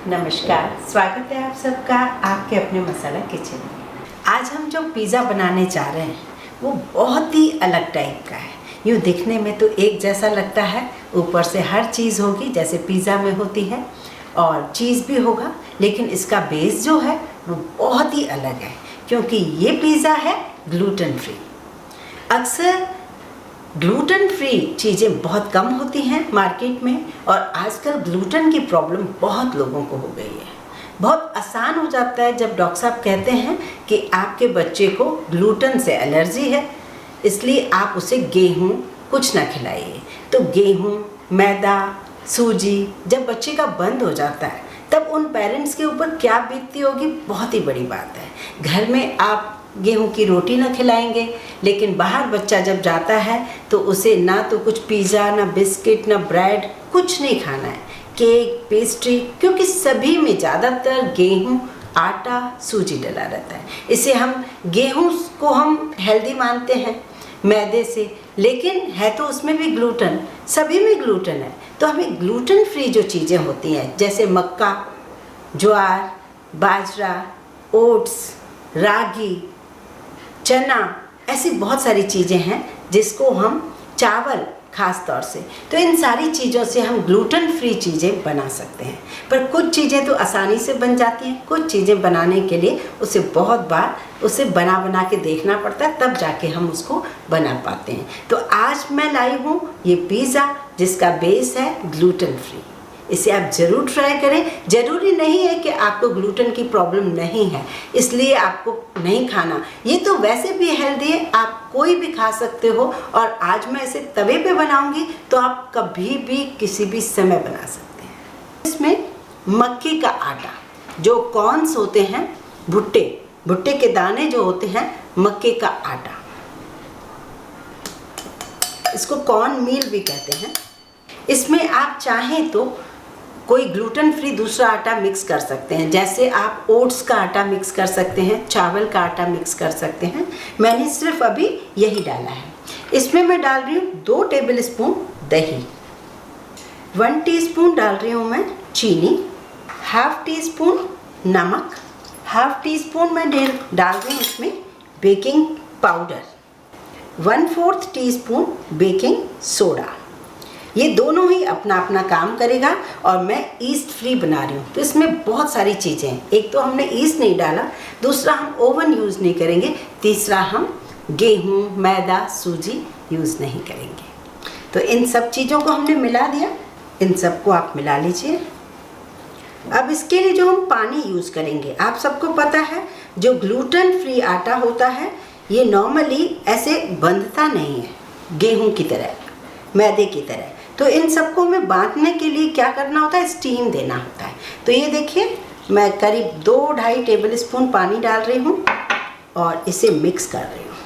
नमस्कार, स्वागत है आप सबका आपके अपने मसाला किचन में। आज हम जो पिज़्ज़ा बनाने जा रहे हैं वो बहुत ही अलग टाइप का है। यूँ दिखने में तो एक जैसा लगता है, ऊपर से हर चीज़ होगी जैसे पिज़्ज़ा में होती है और चीज़ भी होगा, लेकिन इसका बेस जो है वो बहुत ही अलग है क्योंकि ये पिज़्ज़ा है ग्लूटेन फ्री। अक्सर ग्लूटेन फ्री चीज़ें बहुत कम होती हैं मार्केट में और आजकल ग्लूटेन की प्रॉब्लम बहुत लोगों को हो गई है। बहुत आसान हो जाता है जब डॉक्टर साहब कहते हैं कि आपके बच्चे को ग्लूटेन से एलर्जी है, इसलिए आप उसे गेहूँ कुछ ना खिलाइए। तो गेहूँ, मैदा, सूजी जब बच्चे का बंद हो जाता है तब उन पेरेंट्स के ऊपर क्या बीतती होगी, बहुत ही बड़ी बात है। घर में आप गेहूं की रोटी ना खिलाएंगे, लेकिन बाहर बच्चा जब जाता है तो उसे ना तो कुछ पिज़्ज़ा, ना बिस्किट, ना ब्रेड, कुछ नहीं खाना है, केक, पेस्ट्री, क्योंकि सभी में ज़्यादातर गेहूं, आटा, सूजी डला रहता है। इसे हम गेहूं को हम हेल्दी मानते हैं मैदे से, लेकिन है तो उसमें भी ग्लूटेन, सभी में ग्लूटेन है। तो हमें ग्लूटेन फ्री जो चीज़ें होती हैं जैसे मक्का, ज्वार, बाजरा, ओट्स, रागी, चना, ऐसी बहुत सारी चीज़ें हैं जिसको हम चावल ख़ास तौर से, तो इन सारी चीज़ों से हम ग्लूटेन फ्री चीज़ें बना सकते हैं। पर कुछ चीज़ें तो आसानी से बन जाती हैं, कुछ चीज़ें बनाने के लिए उसे बहुत बार उसे बना के देखना पड़ता है, तब जाके हम उसको बना पाते हैं। तो आज मैं लाई हूँ ये पिज़्ज़ा जिसका बेस है ग्लूटेन फ्री। इसे आप ज़रूर ट्राई करें। ज़रूरी नहीं है कि आपको ग्लूटेन की प्रॉब्लम नहीं है इसलिए आपको नहीं खाना, ये तो वैसे भी हेल्दी है, आप कोई भी खा सकते हो। और आज मैं इसे तवे पे बनाऊंगी तो आप कभी भी किसी भी समय बना सकते हैं। इसमें मक्के का आटा, जो कॉर्न्स होते हैं, भुट्टे के दाने जो होते हैं, मक्के का आटा, इसको कॉर्न मील भी कहते हैं। इसमें आप चाहें तो कोई ग्लूटेन फ्री दूसरा आटा मिक्स कर सकते हैं, जैसे आप ओट्स का आटा मिक्स कर सकते हैं, चावल का आटा मिक्स कर सकते हैं। मैंने सिर्फ अभी यही डाला है। इसमें मैं डाल रही हूँ 2 टेबल स्पून दही, 1 टीस्पून डाल रही हूँ मैं चीनी, ½ टीस्पून नमक, ½ टीस्पून मैं डाल रही हूँ इसमें baking powder, 1/4 teaspoon baking soda. ये दोनों ही अपना अपना काम करेगा और मैं ईस्ट फ्री बना रही हूँ तो इसमें बहुत सारी चीज़ें हैं। एक तो हमने ईस्ट नहीं डाला, दूसरा हम ओवन यूज़ नहीं करेंगे, तीसरा हम गेहूँ, मैदा, सूजी यूज़ नहीं करेंगे। तो इन सब चीज़ों को हमने मिला दिया, इन सबको आप मिला लीजिए। अब इसके लिए जो हम पानी यूज़ करेंगे, आप सबको पता है जो ग्लूटेन फ्री आटा होता है ये नॉर्मली ऐसे बंधता नहीं है गेहूँ की तरह, मैदे की तरह। तो इन सबको हमें बांधने के लिए क्या करना होता है, स्टीम देना होता है। तो ये देखिए मैं करीब 2-2.5 टेबल स्पून पानी डाल रही हूँ और इसे मिक्स कर रही हूँ।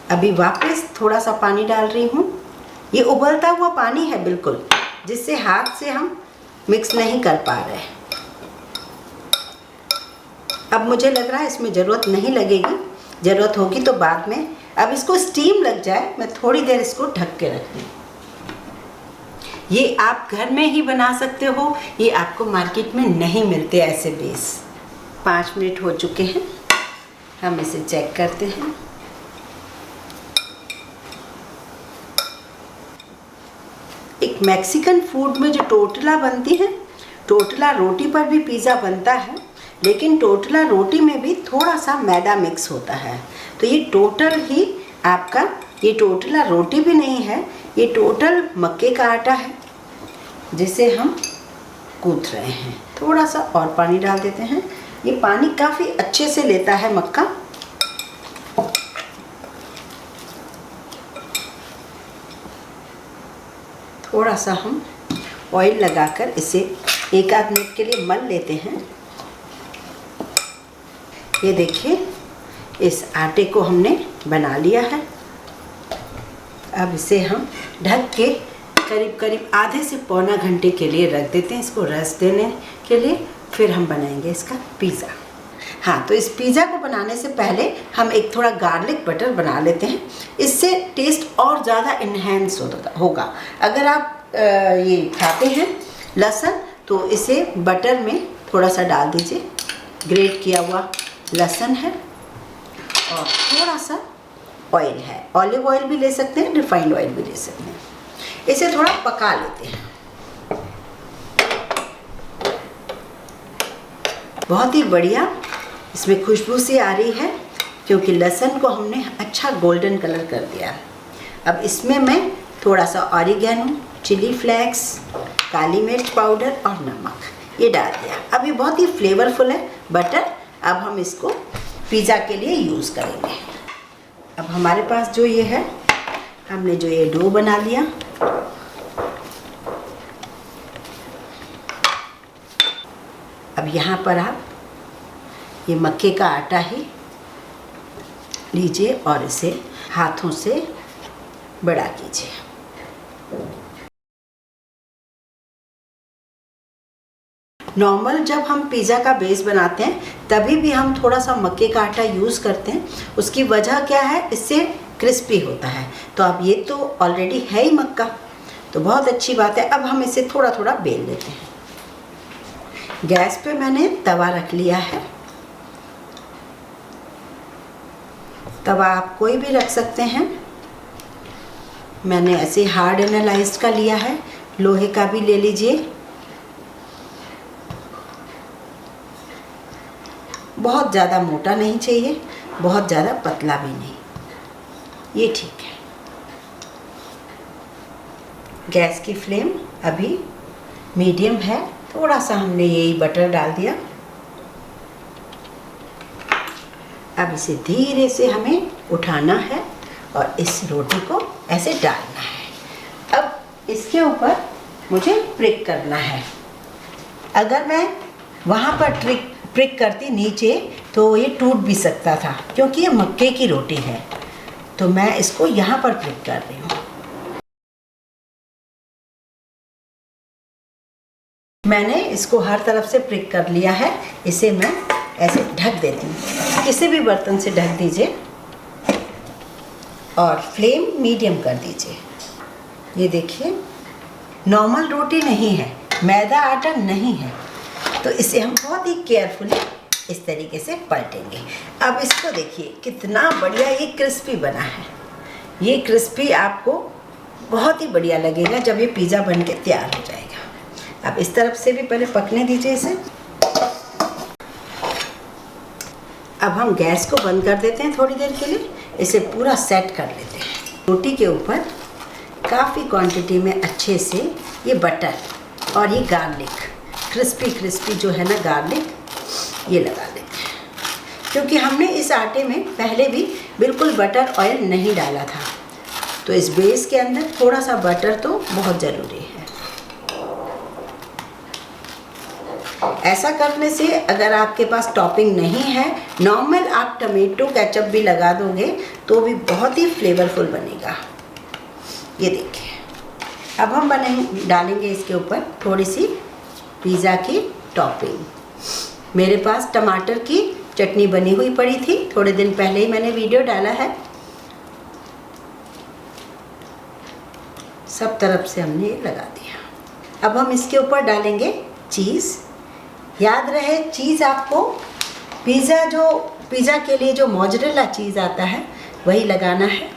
अभी वापस थोड़ा सा पानी डाल रही हूँ। ये उबलता हुआ पानी है बिल्कुल, जिससे हाथ से हम मिक्स नहीं कर पा रहे। अब मुझे लग रहा है इसमें ज़रूरत नहीं लगेगी, ज़रूरत होगी तो बाद में। अब इसको स्टीम लग जाए, मैं थोड़ी देर इसको ढक के रख दूँ। ये आप घर में ही बना सकते हो, ये आपको मार्केट में नहीं मिलते ऐसे बेस। 5 मिनट हो चुके हैं, हम इसे चेक करते हैं। एक मैक्सिकन फूड में जो टोटला बनती है, टोटला रोटी पर भी पिज़्ज़ा बनता है, लेकिन टोटला रोटी में भी थोड़ा सा मैदा मिक्स होता है। तो ये टोटल ही आपका, ये टोटला रोटी भी नहीं है, ये टोटल मक्के का आटा है जिसे हम गूंथ रहे हैं। थोड़ा सा और पानी डाल देते हैं, ये पानी काफ़ी अच्छे से लेता है मक्का। थोड़ा सा हम ऑयल लगाकर इसे 1-8 मिनट के लिए मल लेते हैं। ये देखिए इस आटे को हमने बना लिया है। अब इसे हम ढक के करीब आधे से पौना घंटे के लिए रख देते हैं, इसको रस देने के लिए। फिर हम बनाएंगे इसका पिज़्ज़ा। हाँ, तो इस पिज़्ज़ा को बनाने से पहले हम एक थोड़ा गार्लिक बटर बना लेते हैं। इससे टेस्ट और ज़्यादा इन्हेंस होगा। अगर आप ये खाते हैं लहसुन, तो इसे बटर में थोड़ा सा डाल दीजिए। ग्रेट किया हुआ लहसुन है और थोड़ा सा ऑयल है। ऑलिव ऑयल भी ले सकते हैं, रिफाइंड ऑयल भी ले सकते हैं। इसे थोड़ा पका लेते हैं। बहुत ही बढ़िया इसमें खुशबू सी आ रही है, क्योंकि लहसुन को हमने अच्छा गोल्डन कलर कर दिया। अब इसमें मैं थोड़ा सा ऑरिगेनो, चिली फ्लेक्स, काली मिर्च पाउडर और नमक ये डाल दिया। अब ये बहुत ही फ्लेवरफुल है बटर। अब हम इसको पिज़्ज़ा के लिए यूज़ करेंगे। अब हमारे पास जो ये है, हमने जो ये डो बना लिया, अब यहाँ पर आप ये मक्के का आटा ही लीजिए और इसे हाथों से बड़ा कीजिए। नॉर्मल जब हम पिज़्ज़ा का बेस बनाते हैं तभी भी हम थोड़ा सा मक्के का आटा यूज़ करते हैं। उसकी वजह क्या है, इससे क्रिस्पी होता है। तो अब ये तो ऑलरेडी है ही मक्का, तो बहुत अच्छी बात है। अब हम इसे थोड़ा थोड़ा बेल लेते हैं। गैस पे मैंने तवा रख लिया है। तवा आप कोई भी रख सकते हैं। मैंने ऐसे हार्ड एनालाइज्ड का लिया है, लोहे का भी ले लीजिए। बहुत ज़्यादा मोटा नहीं चाहिए, बहुत ज़्यादा पतला भी नहीं, ये ठीक है। गैस की फ्लेम अभी मीडियम है। थोड़ा सा हमने यही बटर डाल दिया। अब इसे धीरे से हमें उठाना है और इस रोटी को ऐसे डालना है। अब इसके ऊपर मुझे प्रिक करना है। अगर मैं वहाँ पर प्रिक करती नीचे तो ये टूट भी सकता था, क्योंकि ये मक्के की रोटी है। तो मैं इसको यहाँ पर प्रिक कर रही हूँ। मैंने इसको हर तरफ से प्रिक कर लिया है। इसे मैं ऐसे ढक देती हूँ। किसी भी बर्तन से ढक दीजिए और फ्लेम मीडियम कर दीजिए। ये देखिए, नॉर्मल रोटी नहीं है, मैदा आटा नहीं है, तो इसे हम बहुत ही केयरफुली इस तरीके से पलटेंगे। अब इसको देखिए कितना बढ़िया ये क्रिस्पी बना है। ये क्रिस्पी आपको बहुत ही बढ़िया लगेगा जब ये पिज़्ज़ा बन के तैयार हो जाएगा। अब इस तरफ से भी पहले पकने दीजिए इसे। अब हम गैस को बंद कर देते हैं थोड़ी देर के लिए। इसे पूरा सेट कर लेते हैं। रोटी के ऊपर काफ़ी क्वांटिटी में अच्छे से ये बटर और ये गार्लिक, क्रिस्पी जो है ना गार्लिक, ये लगा लेते हैं। क्योंकि हमने इस आटे में पहले भी बिल्कुल बटर ऑयल नहीं डाला था, तो इस बेस के अंदर थोड़ा सा बटर तो बहुत ज़रूरी है। ऐसा करने से अगर आपके पास टॉपिंग नहीं है, नॉर्मल आप टमेटो केचप भी लगा दोगे तो भी बहुत ही फ्लेवरफुल बनेगा। ये देखिए, अब हम डालेंगे इसके ऊपर थोड़ी सी पिज़्ज़ा की टॉपिंग। मेरे पास टमाटर की चटनी बनी हुई पड़ी थी, थोड़े दिन पहले ही मैंने वीडियो डाला है। सब तरफ से हमने लगा दिया। अब हम इसके ऊपर डालेंगे चीज़। याद रहे, चीज़ आपको पिज़्ज़ा के लिए जो मोज़रेला चीज़ आता है वही लगाना है।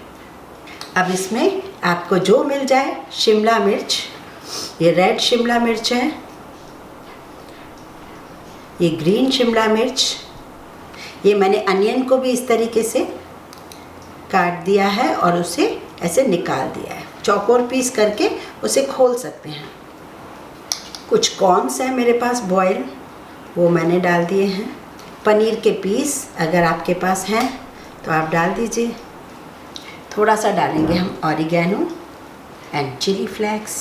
अब इसमें आपको जो मिल जाए, शिमला मिर्च, ये रेड शिमला मिर्च है, ये ग्रीन शिमला मिर्च, ये मैंने अनियन को भी इस तरीके से काट दिया है और उसे ऐसे निकाल दिया है। चौकोर पीस करके उसे खोल सकते हैं। कुछ कॉर्न्स हैं मेरे पास बॉयल, वो मैंने डाल दिए हैं। पनीर के पीस अगर आपके पास हैं तो आप डाल दीजिए। थोड़ा सा डालेंगे हम ऑरिगेनो एंड चिली फ्लेक्स।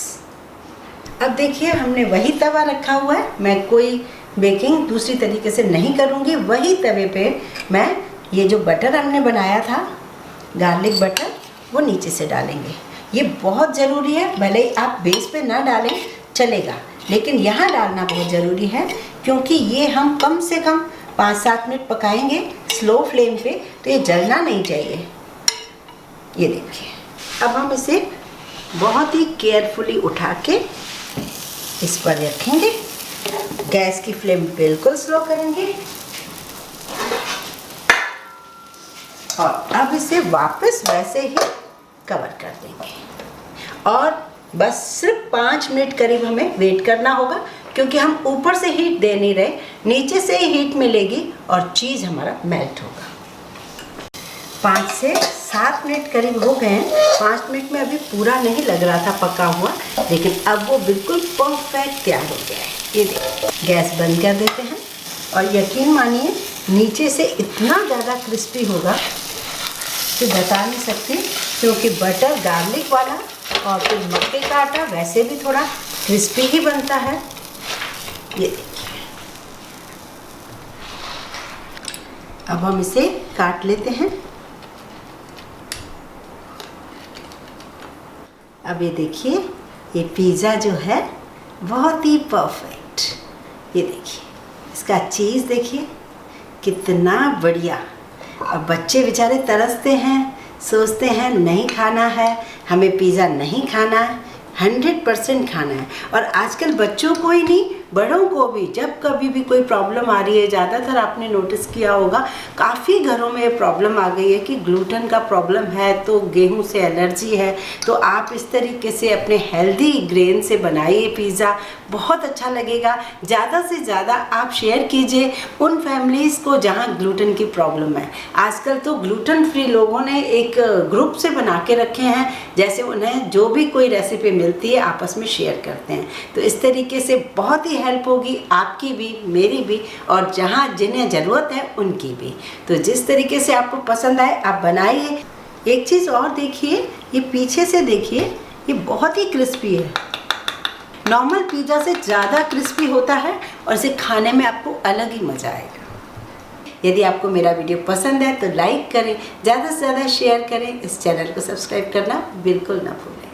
अब देखिए, हमने वही तवा रखा हुआ है। मैं कोई बेकिंग दूसरी तरीके से नहीं करूँगी। वही तवे पे मैं ये जो बटर हमने बनाया था, गार्लिक बटर, वो नीचे से डालेंगे। ये बहुत ज़रूरी है। भले ही आप बेस पे ना डालें चलेगा, लेकिन यहाँ डालना बहुत ज़रूरी है, क्योंकि ये हम कम से कम 5-7 मिनट पकाएंगे स्लो फ्लेम पे, तो ये जलना नहीं चाहिए। ये देखिए, अब हम इसे बहुत ही केयरफुली उठा के इस पर रखेंगे। गैस की फ्लेम बिल्कुल स्लो करेंगे और अब इसे वापस वैसे ही कवर कर देंगे और बस सिर्फ 5 मिनट करीब हमें वेट करना होगा, क्योंकि हम ऊपर से हीट दे नहीं रहे, नीचे से ही हीट मिलेगी और चीज़ हमारा मेल्ट होगा। 5 से 7 मिनट करीब हो गए हैं। 5 मिनट में अभी पूरा नहीं लग रहा था पका हुआ, लेकिन अब वो बिल्कुल परफेक्ट तैयार हो गया है। ये देखिए, गैस बंद कर देते हैं और यकीन मानिए नीचे से इतना ज़्यादा क्रिस्पी होगा कि बता नहीं सकती, क्योंकि बटर गार्लिक वाला और फिर मक्के का आटा वैसे भी थोड़ा क्रिस्पी ही बनता है। ये देखिए, अब हम इसे काट लेते हैं। अब ये देखिए, ये पिज़्ज़ा जो है बहुत ही परफेक्ट। ये देखिए, इसका चीज़ देखिए कितना बढ़िया। अब बच्चे बेचारे तरसते हैं, सोचते हैं नहीं खाना है, हमें पिज़्ज़ा नहीं खाना है, 100% खाना है। और आजकल बच्चों को ही नहीं, बड़ों को भी जब कभी भी कोई प्रॉब्लम आ रही है, ज़्यादातर आपने नोटिस किया होगा काफ़ी घरों में ये प्रॉब्लम आ गई है कि ग्लूटेन का प्रॉब्लम है, तो गेहूं से एलर्जी है, तो आप इस तरीके से अपने हेल्दी ग्रेन से बनाइए पिज़्ज़ा, बहुत अच्छा लगेगा। ज़्यादा से ज़्यादा आप शेयर कीजिए उन फैमिलीज़ को जहाँ ग्लूटेन की प्रॉब्लम है। आजकल तो ग्लूटेन फ्री लोगों ने एक ग्रुप से बना के रखे हैं, जैसे उन्हें जो भी कोई रेसिपी मिलती है आपस में शेयर करते हैं। तो इस तरीके से बहुत ही हेल्प होगी, आपकी भी, मेरी भी, और जहाँ जिन्हें ज़रूरत है उनकी भी। तो जिस तरीके से आपको पसंद आए आप बनाइए। एक चीज़ और देखिए, ये पीछे से देखिए, ये बहुत ही क्रिस्पी है। नॉर्मल पिज़्ज़ा से ज़्यादा क्रिस्पी होता है और इसे खाने में आपको अलग ही मज़ा आएगा। यदि आपको मेरा वीडियो पसंद है तो लाइक करें, ज़्यादा से ज़्यादा शेयर करें, इस चैनल को सब्सक्राइब करना बिल्कुल ना भूलें।